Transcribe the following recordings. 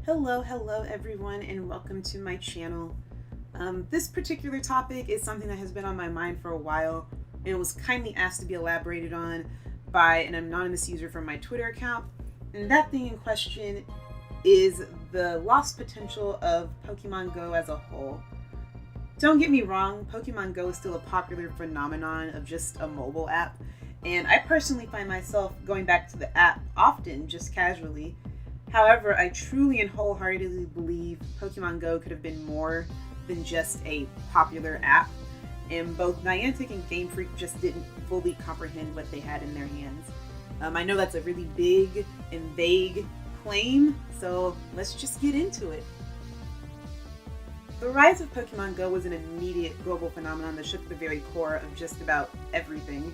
Hello everyone, and welcome to my channel. This particular topic is something that has been on my mind for a while, and it was kindly asked to be elaborated on by an anonymous user from my Twitter account. And that thing in question is the lost potential of Pokemon Go as a whole. Don't get me wrong, Pokemon Go is still a popular phenomenon of just a mobile app, and I personally find myself going back to the app often, just casually. However, I truly and wholeheartedly believe Pokemon Go could have been more than just a popular app, and both Niantic and Game Freak just didn't fully comprehend what they had in their hands. I know that's a really big and vague claim, so let's just get into it. The rise of Pokemon Go was an immediate global phenomenon that shook the very core of just about everything.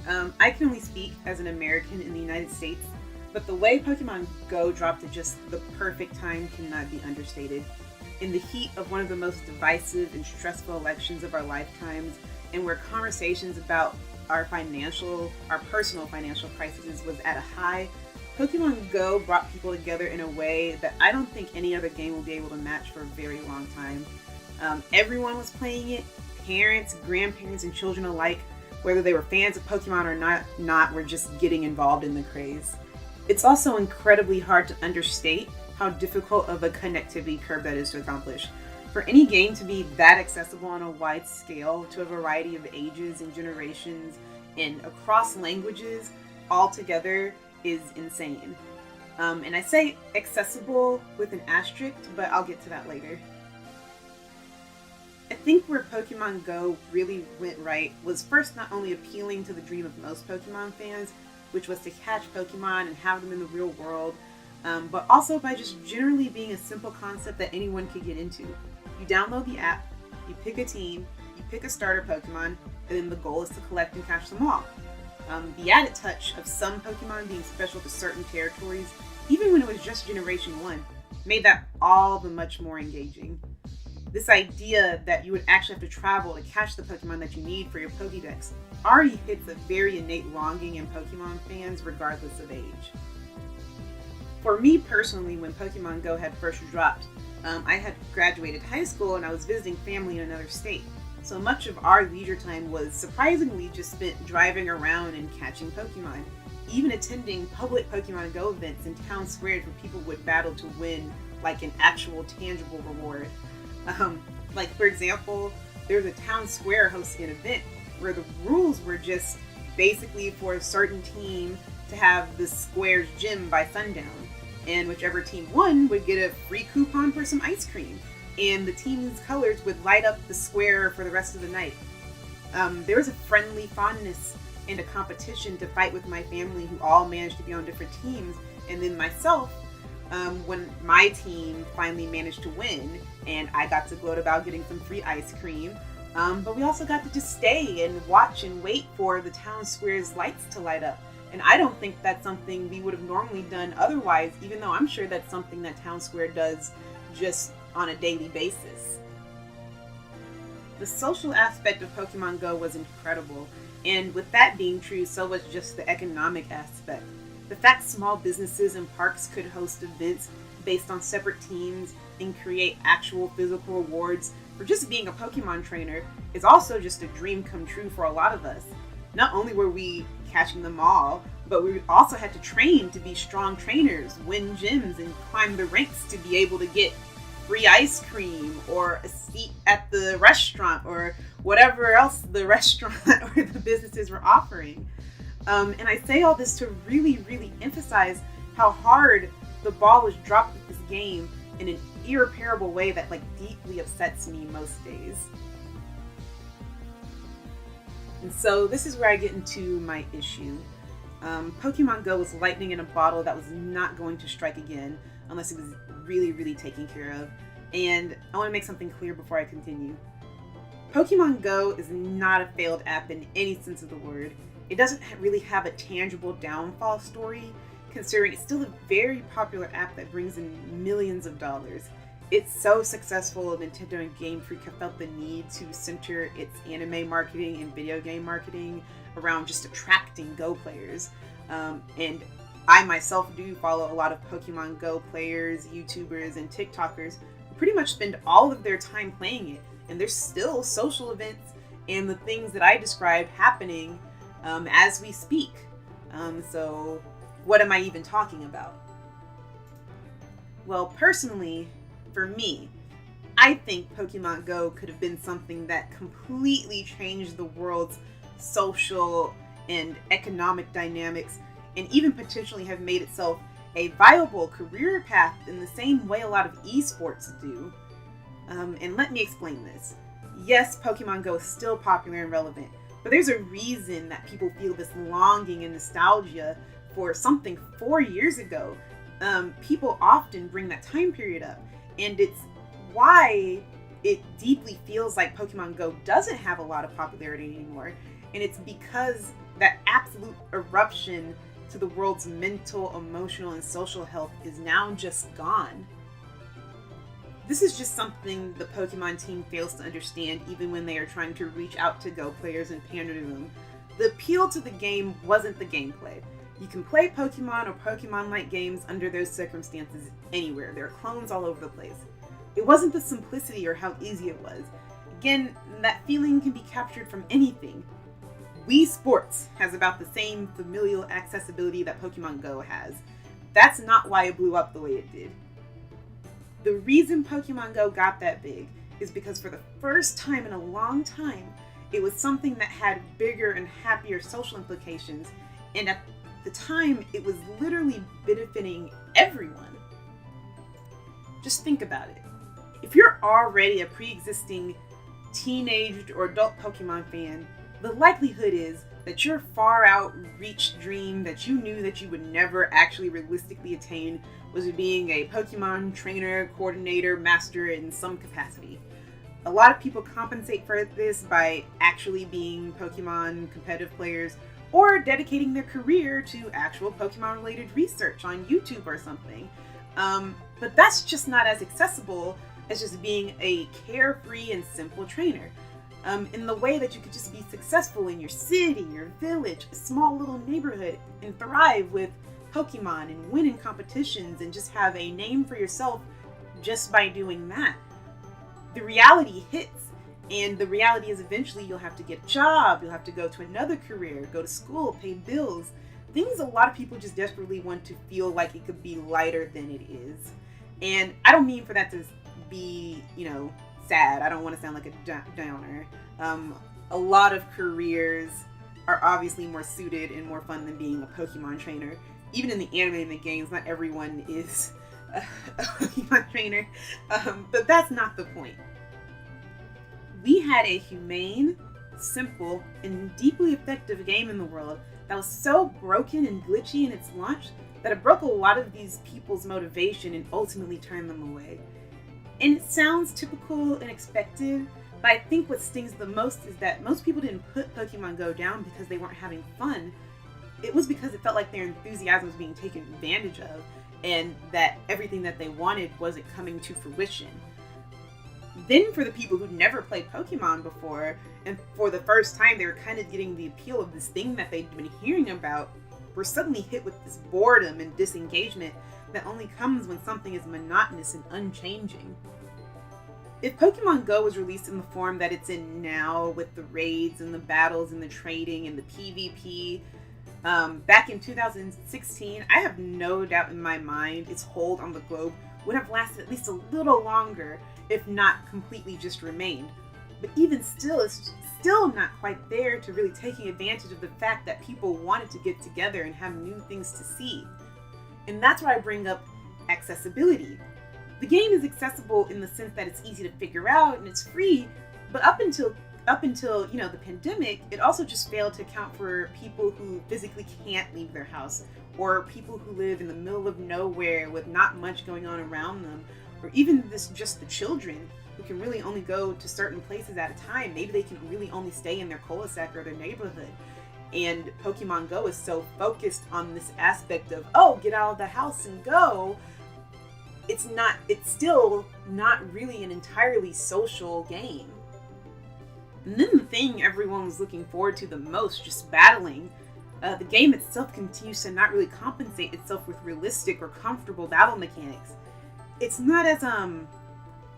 I can only speak as an American in the United States, but the way Pokemon Go dropped at just the perfect time cannot be understated. In the heat of one of the most divisive and stressful elections of our lifetimes, and where conversations about our personal financial crises was at a high, Pokemon Go brought people together in a way that I don't think any other game will be able to match for a very long time. Everyone was playing it, parents, grandparents, and children alike, whether they were fans of Pokemon or not were just getting involved in the craze. It's also incredibly hard to understate how difficult of a connectivity curve that is to accomplish. For any game to be that accessible on a wide scale to a variety of ages and generations and across languages all together is insane. And I say accessible with an asterisk, but I'll get to that later. I think where Pokemon Go really went right was first not only appealing to the dream of most Pokemon fans, which was to catch Pokemon and have them in the real world, but also by just generally being a simple concept that anyone could get into. You download the app, you pick a team, you pick a starter Pokemon, and then the goal is to collect and catch them all. The added touch of some Pokemon being special to certain territories, even when it was just Generation 1, made that all the much more engaging. This idea that you would actually have to travel to catch the Pokemon that you need for your Pokédex already hits a very innate longing in Pokemon fans regardless of age. For me personally, when Pokemon Go had first dropped, I had graduated high school and I was visiting family in another state. So much of our leisure time was surprisingly just spent driving around and catching Pokemon, even attending public Pokemon Go events in town squares where people would battle to win like an actual tangible reward. Like for example, there's a town square hosting an event where the rules were just basically for a certain team to have the square's gym by sundown, and whichever team won would get a free coupon for some ice cream, and the team's colors would light up the square for the rest of the night. There was a friendly fondness and a competition to fight with my family who all managed to be on different teams, and then myself when my team finally managed to win and I got to gloat about getting some free ice cream. But we also got to just stay and watch and wait for the town square's lights to light up. And I don't think that's something we would have normally done otherwise, even though I'm sure that's something that town square does just on a daily basis. The social aspect of Pokemon Go was incredible, and with that being true, so was just the economic aspect. The fact small businesses and parks could host events based on separate teams and create actual physical rewards for just being a Pokemon trainer is also just a dream come true for a lot of us. Not only were we catching them all, but we also had to train to be strong trainers, win gyms, and climb the ranks to be able to get free ice cream or a seat at the restaurant or whatever else the restaurant or the businesses were offering. And I say all this to really, really emphasize how hard the ball was dropped with this game in an irreparable way that deeply upsets me most days. And so this is where I get into my issue. Pokemon Go was lightning in a bottle that was not going to strike again unless it was really, really taken care of. And I want to make something clear before I continue. Pokemon Go is not a failed app in any sense of the word. It doesn't really have a tangible downfall story, considering it's still a very popular app that brings in millions of dollars. It's so successful, Nintendo and Game Freak have felt the need to center its anime marketing and video game marketing around just attracting Go players. And I myself do follow a lot of Pokemon Go players, YouTubers, and TikTokers who pretty much spend all of their time playing it. And there's still social events and the things that I described happening as we speak. So what am I even talking about? Well, personally, for me, I think Pokemon Go could have been something that completely changed the world's social and economic dynamics, and even potentially have made itself a viable career path in the same way a lot of esports do. And let me explain this. Yes, Pokemon Go is still popular and relevant, but there's a reason that people feel this longing and nostalgia for something 4 years ago. People often bring that time period up, and it's why it deeply feels like Pokemon Go doesn't have a lot of popularity anymore. And it's because that absolute eruption to the world's mental, emotional, and social health is now just gone. This is just something the Pokemon team fails to understand even when they are trying to reach out to Go players and pander to them. The appeal to the game wasn't the gameplay. You can play Pokemon or Pokemon-like games under those circumstances anywhere. There are clones all over the place. It wasn't the simplicity or how easy it was. Again, that feeling can be captured from anything. Wii Sports has about the same familial accessibility that Pokemon Go has. That's not why it blew up the way it did. The reason Pokemon Go got that big is because for the first time in a long time, it was something that had bigger and happier social implications, and at the time, it was literally benefiting everyone. Just think about it. If you're already a pre-existing teenage or adult Pokemon fan, the likelihood is that your far outreach dream that you knew that you would never actually realistically attain was being a Pokemon trainer, coordinator, master in some capacity. A lot of people compensate for this by actually being Pokemon competitive players or dedicating their career to actual Pokemon related research on YouTube or something. But that's just not as accessible as just being a carefree and simple trainer. In the way that you could just be successful in your city, your village, a small little neighborhood, and thrive with Pokemon and win in competitions and just have a name for yourself just by doing that. The reality hits, and the reality is eventually you'll have to get a job, you'll have to go to another career, go to school, pay bills. Things a lot of people just desperately want to feel like it could be lighter than it is. And I don't mean for that to be, sad. I don't want to sound like a downer. A lot of careers are obviously more suited and more fun than being a Pokemon trainer. Even in the anime and the games, not everyone is a Pokemon trainer. But that's not the point. We had a humane, simple, and deeply effective game in the world that was so broken and glitchy in its launch that it broke a lot of these people's motivation and ultimately turned them away. And it sounds typical and expected, but I think what stings the most is that most people didn't put Pokemon Go down because they weren't having fun. It was because it felt like their enthusiasm was being taken advantage of, and that everything that they wanted wasn't coming to fruition. Then for the people who'd never played Pokemon before, and for the first time they were kind of getting the appeal of this thing that they'd been hearing about, were suddenly hit with this boredom and disengagement that only comes when something is monotonous and unchanging. If Pokemon Go was released in the form that it's in now, with the raids and the battles and the trading and the PvP, back in 2016, I have no doubt in my mind its hold on the globe would have lasted at least a little longer, if not completely just remained. But even still, it's still not quite there to really taking advantage of the fact that people wanted to get together and have new things to see. And that's why I bring up accessibility. The game is accessible in the sense that it's easy to figure out and it's free, but up until the pandemic, it also just failed to account for people who physically can't leave their house, or people who live in the middle of nowhere with not much going on around them, or even just the children who can really only go to certain places at a time. Maybe they can really only stay in their cul-de-sac or their neighborhood. And Pokemon Go is so focused on this aspect of, get out of the house and go. It's still not really an entirely social game. And then the thing everyone was looking forward to the most, just battling, The game itself continues to not really compensate itself with realistic or comfortable battle mechanics. It's not as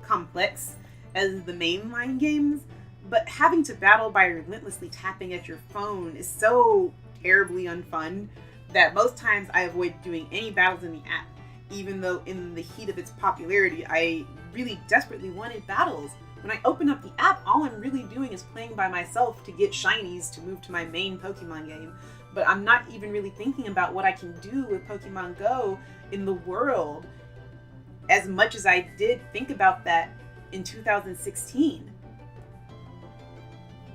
complex as the mainline games, but having to battle by relentlessly tapping at your phone is so terribly unfun that most times I avoid doing any battles in the app, even though in the heat of its popularity, I really desperately wanted battles. When I open up the app, all I'm really doing is playing by myself to get shinies to move to my main Pokemon game, but I'm not even really thinking about what I can do with Pokemon Go in the world as much as I did think about that in 2016.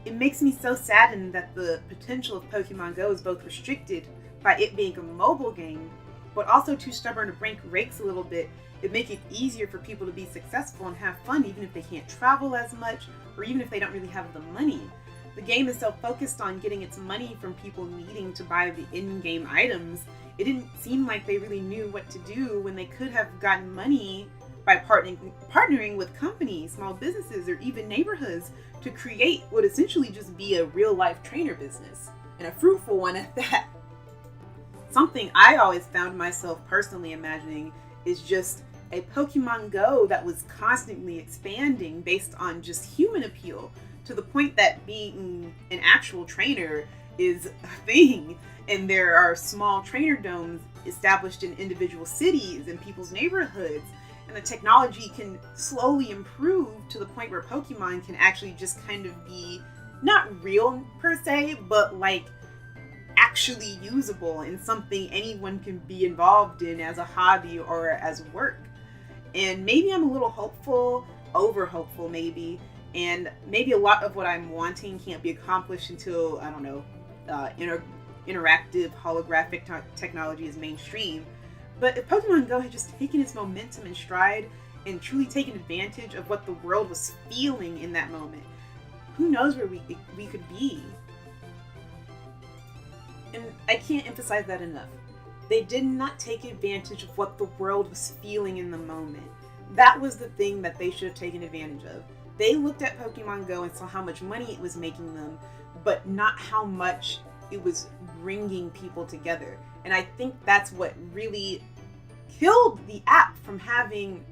It makes me so saddened that the potential of Pokemon Go is both restricted by it being a mobile game, but also too stubborn to break rakes a little bit. It makes it easier for people to be successful and have fun even if they can't travel as much, or even if they don't really have the money. The game is so focused on getting its money from people needing to buy the in-game items, it didn't seem like they really knew what to do when they could have gotten money by partnering with companies, small businesses, or even neighborhoods to create what would essentially just be a real-life trainer business, and a fruitful one at that. Something I always found myself personally imagining is just a Pokemon Go that was constantly expanding based on just human appeal, to the point that being an actual trainer is a thing, and there are small trainer domes established in individual cities and people's neighborhoods, and the technology can slowly improve to the point where Pokemon can actually just kind of be not real per se, but like actually usable and something anyone can be involved in as a hobby or as work. And maybe I'm a little hopeful, over hopeful maybe, and maybe a lot of what I'm wanting can't be accomplished until, I don't know, interactive holographic technology is mainstream. But if Pokemon Go had just taken its momentum in stride and truly taken advantage of what the world was feeling in that moment, who knows where we could be. And I can't emphasize that enough. They did not take advantage of what the world was feeling in the moment. That was the thing that they should have taken advantage of. They looked at Pokemon Go and saw how much money it was making them, but not how much it was bringing people together. And I think that's what really killed the app from having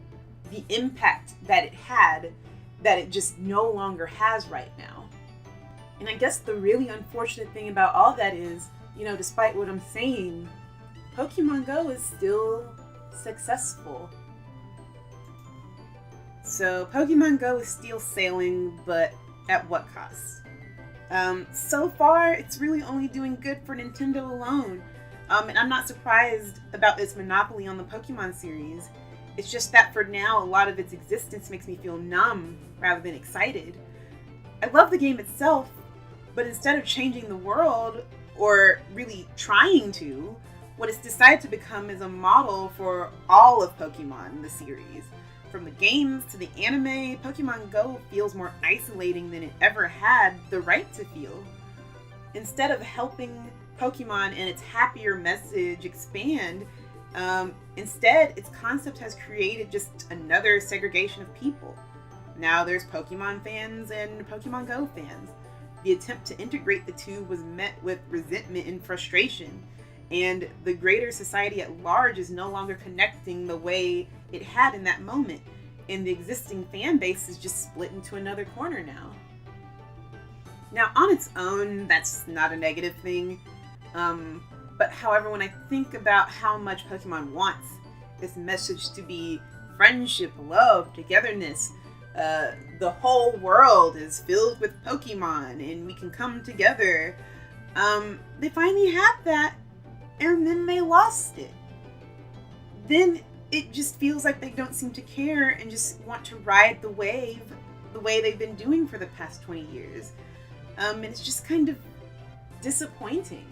the impact that it had, that it just no longer has right now. And I guess the really unfortunate thing about all that is, despite what I'm saying, Pokemon Go is still successful. So Pokemon Go is still sailing, but at what cost? So far, it's really only doing good for Nintendo alone. And I'm not surprised about its monopoly on the Pokemon series. It's just that for now, a lot of its existence makes me feel numb rather than excited. I love the game itself, but instead of changing the world, or really trying to, what it's decided to become is a model for all of Pokemon, the series. From the games to the anime, Pokemon Go feels more isolating than it ever had the right to feel. Instead of helping Pokemon and its happier message expand, instead its concept has created just another segregation of people. Now there's Pokemon fans and Pokemon Go fans. The attempt to integrate the two was met with resentment and frustration, and the greater society at large is no longer connecting the way it had in that moment, and the existing fan base is just split into another corner now. Now, on its own, that's not a negative thing, but however, when I think about how much Pokemon wants this message to be friendship, love, togetherness, the whole world is filled with Pokemon and we can come together, they finally had that, and then they lost it. Then it just feels like they don't seem to care and just want to ride the wave the way they've been doing for the past 20 years. And it's just kind of disappointing.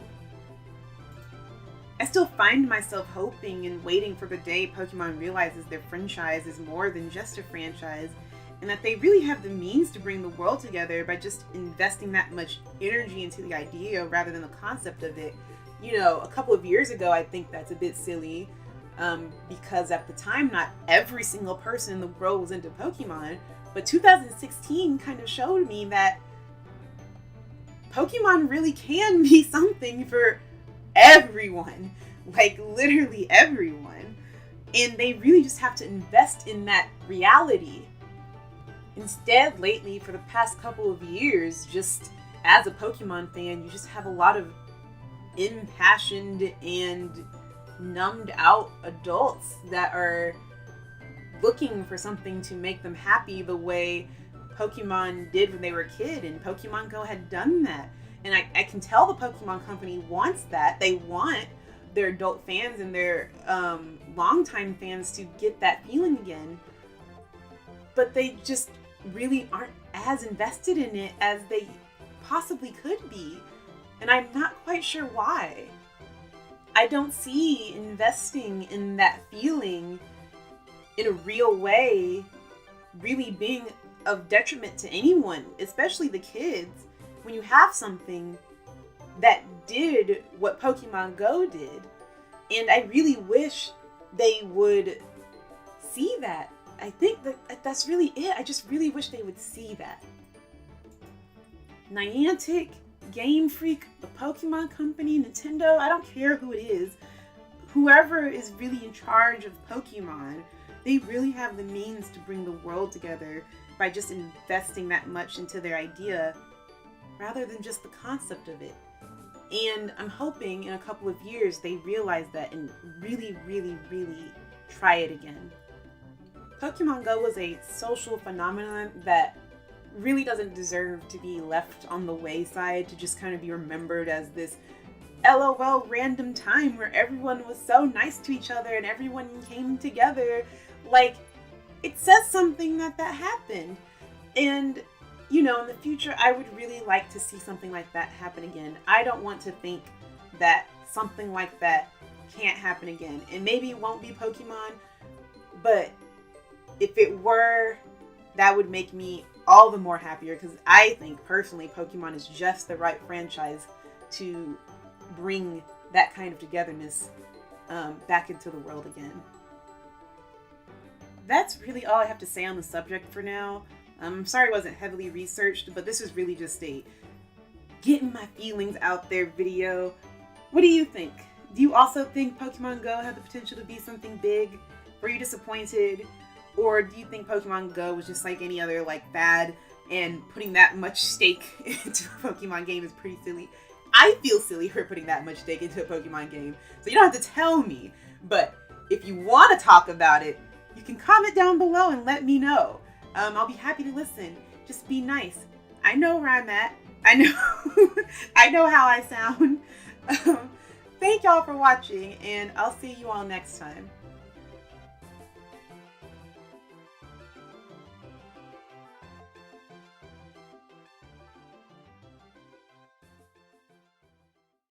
I still find myself hoping and waiting for the day Pokemon realizes their franchise is more than just a franchise, and that they really have the means to bring the world together by just investing that much energy into the idea rather than the concept of it. A couple of years ago, I think that's a bit silly, because at the time, not every single person in the world was into Pokemon, but 2016 kind of showed me that Pokemon really can be something for everyone, like literally everyone. And they really just have to invest in that reality. Instead, lately, for the past couple of years, just as a Pokemon fan, you just have a lot of impassioned and numbed out adults that are looking for something to make them happy the way Pokemon did when they were a kid, and Pokemon Go had done that. And I can tell the Pokemon Company wants that. They want their adult fans and their longtime fans to get that feeling again. But they just really aren't as invested in it as they possibly could be. And I'm not quite sure why. I don't see investing in that feeling in a real way really being of detriment to anyone, especially the kids, when you have something that did what Pokemon Go did. And I really wish they would see that. I think that's really it. I just really wish they would see that. Niantic, Game Freak, the Pokemon Company, Nintendo, I don't care who it is. Whoever is really in charge of Pokemon, they really have the means to bring the world together by just investing that much into their idea rather than just the concept of it. And I'm hoping in a couple of years they realize that and really, really, really try it again. Pokemon Go was a social phenomenon that really doesn't deserve to be left on the wayside to just kind of be remembered as this LOL random time where everyone was so nice to each other and everyone came together. Like, it says something that happened. And, you know, in the future, I would really like to see something like that happen again. I don't want to think that something like that can't happen again. And maybe it won't be Pokemon, but if it were, that would make me all the more happier, because I think personally Pokemon is just the right franchise to bring that kind of togetherness back into the world again. That's really all I have to say on the subject for now. I'm sorry it wasn't heavily researched, but this is really just a getting my feelings out there video. What do you think? Do you also think Pokemon Go had the potential to be something big? Were you disappointed? Or do you think Pokemon Go was just like any other like fad, and putting that much stake into a Pokemon game is pretty silly? I feel silly for putting that much stake into a Pokemon game, so you don't have to tell me. But if you want to talk about it, you can comment down below and let me know. I'll be happy to listen. Just be nice. I know where I'm at. I know I know how I sound. Thank y'all for watching, and I'll see you all next time.